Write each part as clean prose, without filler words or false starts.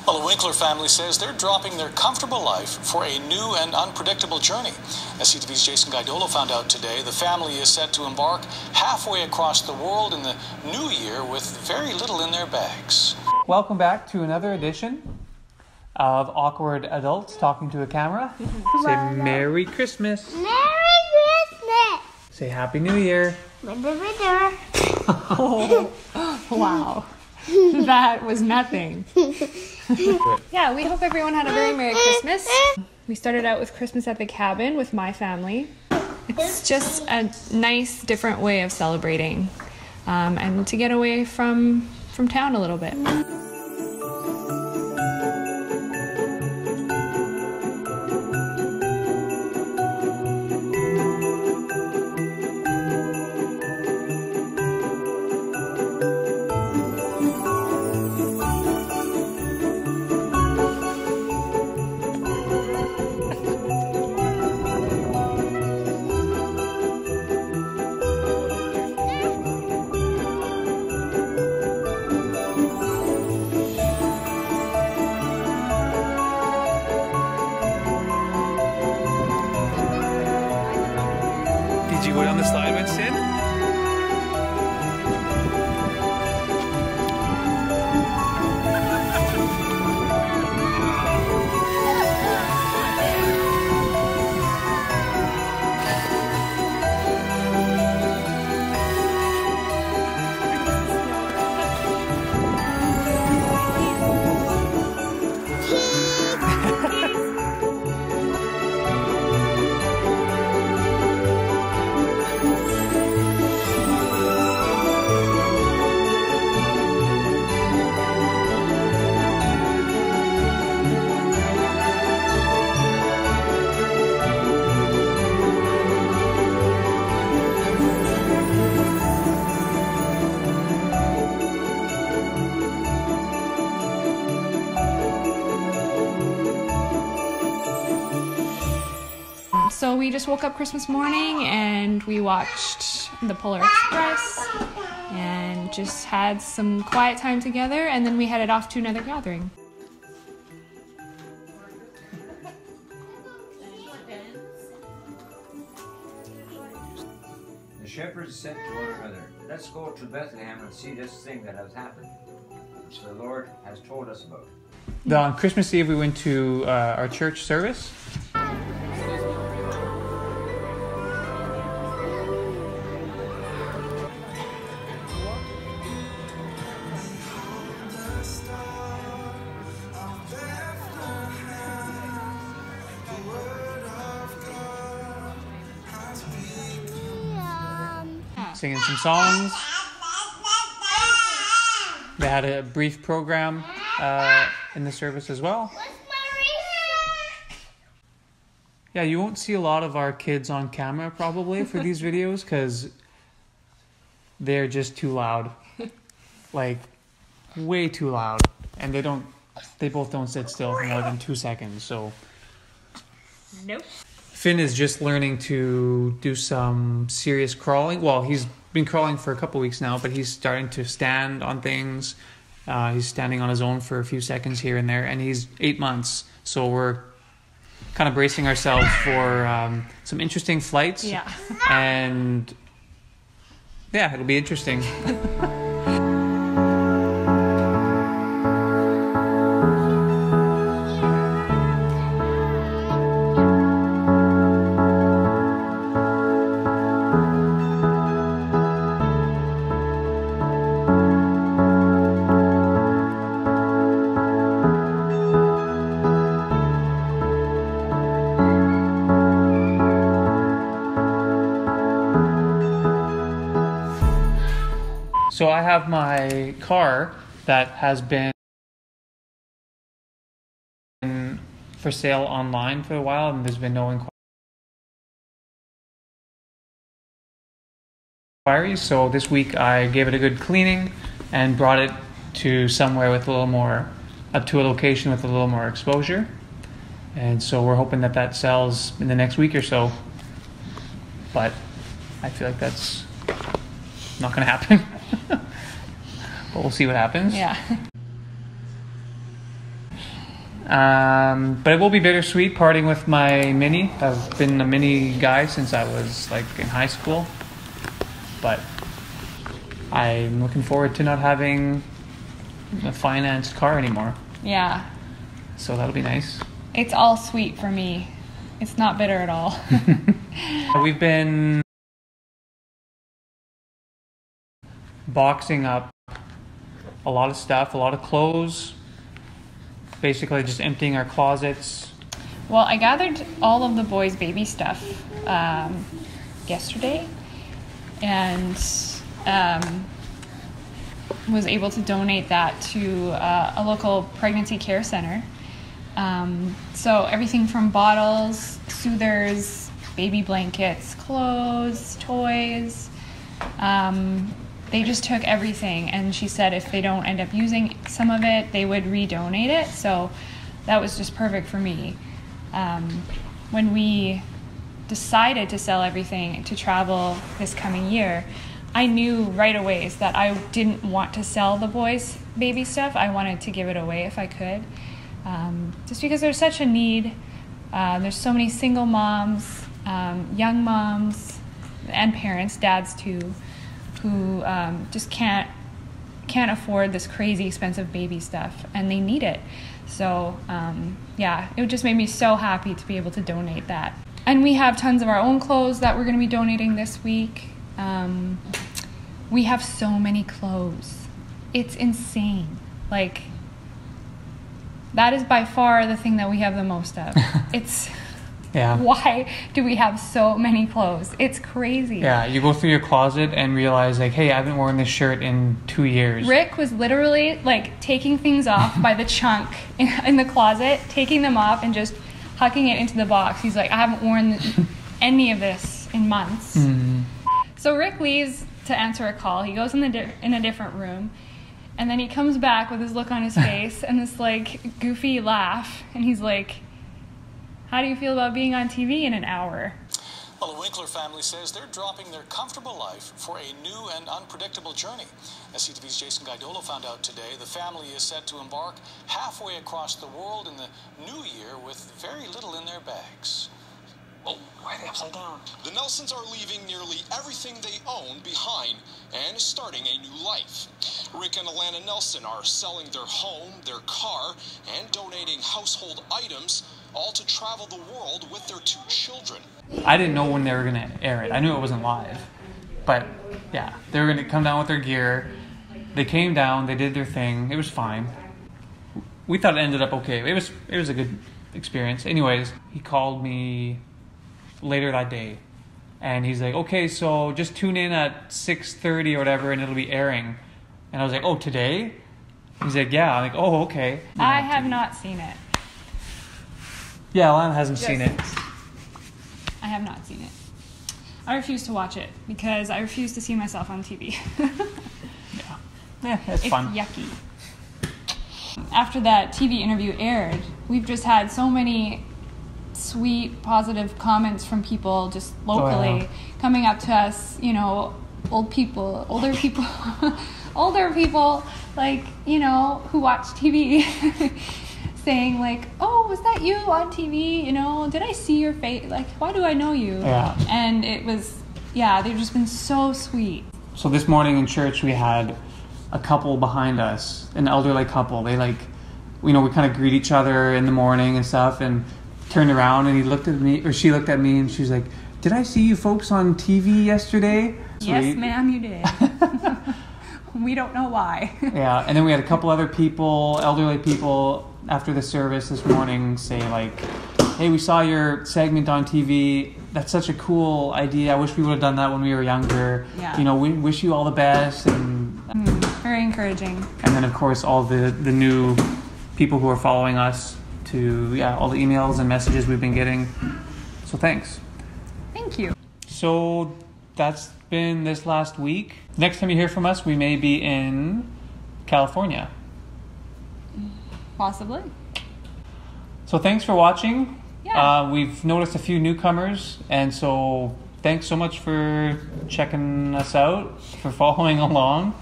Well, the Winkler family says they're dropping their comfortable life for a new and unpredictable journey. As CTV's Jason Gaidolo found out today, the family is set to embark halfway across the world in the new year with very little in their bags. Welcome back to another edition of Awkward Adults Talking to a Camera. Say Merry Christmas. Merry Christmas. Say Happy New Year. Oh, wow. That was nothing. Yeah, we hope everyone had a very Merry Christmas. We started out with Christmas at the cabin with my family. It's just a nice, different way of celebrating and to get away from town a little bit. Did you go down the slide with Sid? So we just woke up Christmas morning and we watched the Polar Express and just had some quiet time together, and then we headed off to another gathering. The shepherds said to one another, "Let's go to Bethlehem and see this thing that has happened, which the Lord has told us about." On Christmas Eve, we went to our church service. Singing some songs. They had a brief program in the service as well. Yeah, you won't see a lot of our kids on camera probably for these videos because they're just too loud. Like, way too loud. And they both don't sit still for more than 2 seconds, so. Nope. Finn is just learning to do some serious crawling. Well, he's been crawling for a couple weeks now, but he's starting to stand on things. He's standing on his own for a few seconds here and there, and he's 8 months. So we're kind of bracing ourselves for some interesting flights. Yeah. And yeah, it'll be interesting. So I have my car that has been for sale online for a while, and there's been no inquiries. So this week I gave it a good cleaning and brought it to somewhere with a little more, up to a location with a little more exposure. And so we're hoping that that sells in the next week or so. But I feel like that's not going to happen. But we'll see what happens. Yeah. But it will be bittersweet parting with my Mini. I've been a Mini guy since I was like in high school. But I'm looking forward to not having a financed car anymore. Yeah. So that'll be nice. It's all sweet for me. It's not bitter at all. We've been boxing up a lot of stuff, a lot of clothes. Basically just emptying our closets. Well, I gathered all of the boys' baby stuff yesterday and was able to donate that to a local pregnancy care center. So everything from bottles, soothers, baby blankets, clothes, toys. They just took everything, and she said if they don't end up using some of it, they would redonate it. So that was just perfect for me. When we decided to sell everything to travel this coming year, I knew right away that I didn't want to sell the boys' baby stuff. I wanted to give it away if I could, just because there's such a need. There's so many single moms, young moms, and parents, dads too, who just can't afford this crazy expensive baby stuff, and they need it. So yeah, it just made me so happy to be able to donate that. And we have tons of our own clothes that we're going to be donating this week. We have so many clothes. It's insane. Like, that is by far the thing that we have the most of. It's... Yeah. Why do we have so many clothes? It's crazy. Yeah, you go through your closet and realize, like, hey, I haven't worn this shirt in 2 years. Rick was literally, like, taking things off by the chunk in the closet, taking them off and just hucking it into the box. He's like, I haven't worn any of this in months. Mm-hmm. So Rick leaves to answer a call. He goes in a different room, and then he comes back with his look on his face and this, like, goofy laugh, and he's like, how do you feel about being on TV in an hour? Well, the Winkler family says they're dropping their comfortable life for a new and unpredictable journey. As CTV's Jason Guidolo found out today, the family is set to embark halfway across the world in the new year with very little in their bags. Oh, why are they upside down? The Nelsons are leaving nearly everything they own behind and starting a new life. Rick and Alana Nelson are selling their home, their car, and donating household items, all to travel the world with their 2 children. I didn't know when they were going to air it. I knew it wasn't live. But, yeah, they were going to come down with their gear. They came down, they did their thing. It was fine. We thought it ended up okay. It was a good experience. Anyways, he called me later that day. And he's like, okay, so just tune in at 6:30 or whatever, and it'll be airing. And I was like, oh, today? He's like, yeah. I'm like, oh, okay. I have not seen it. Yeah, Alana hasn't seen it. I have not seen it. I refuse to watch it because I refuse to see myself on TV. Yeah, it's fun. Yucky. After that TV interview aired, we've just had so many sweet, positive comments from people just locally coming up to us, you know, older people, like, you know, who watch TV. Saying like, oh, was that you on TV? You know, did I see your face? Like, why do I know you? Yeah. And it was, yeah, they've just been so sweet. So this morning in church, we had a couple behind us, an elderly couple. They like, you know, we kind of greet each other in the morning and stuff, and turned around and he looked at me, or she looked at me, and she's like, did I see you folks on TV yesterday? Yes, ma'am, you did. We don't know why. Yeah, and then we had a couple other people, elderly people, after the service this morning say like, hey, we saw your segment on TV. That's such a cool idea. I wish we would have done that when we were younger. Yeah. You know, we wish you all the best. And very encouraging. And then, of course, all the new people who are following us to, all the emails and messages we've been getting. So thanks. Thank you. So that's been this last week. Next time you hear from us, we may be in California. Possibly. So thanks for watching. Yeah. We've noticed a few newcomers, and so thanks so much for checking us out, for following along.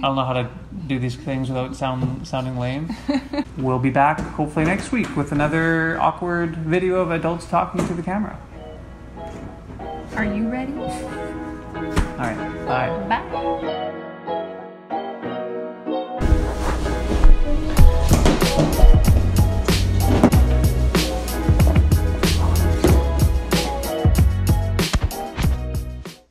don't know how to do these things without sounding lame. We'll be back hopefully next week with another awkward video of adults talking to the camera. Are you ready? All right, bye. Bye.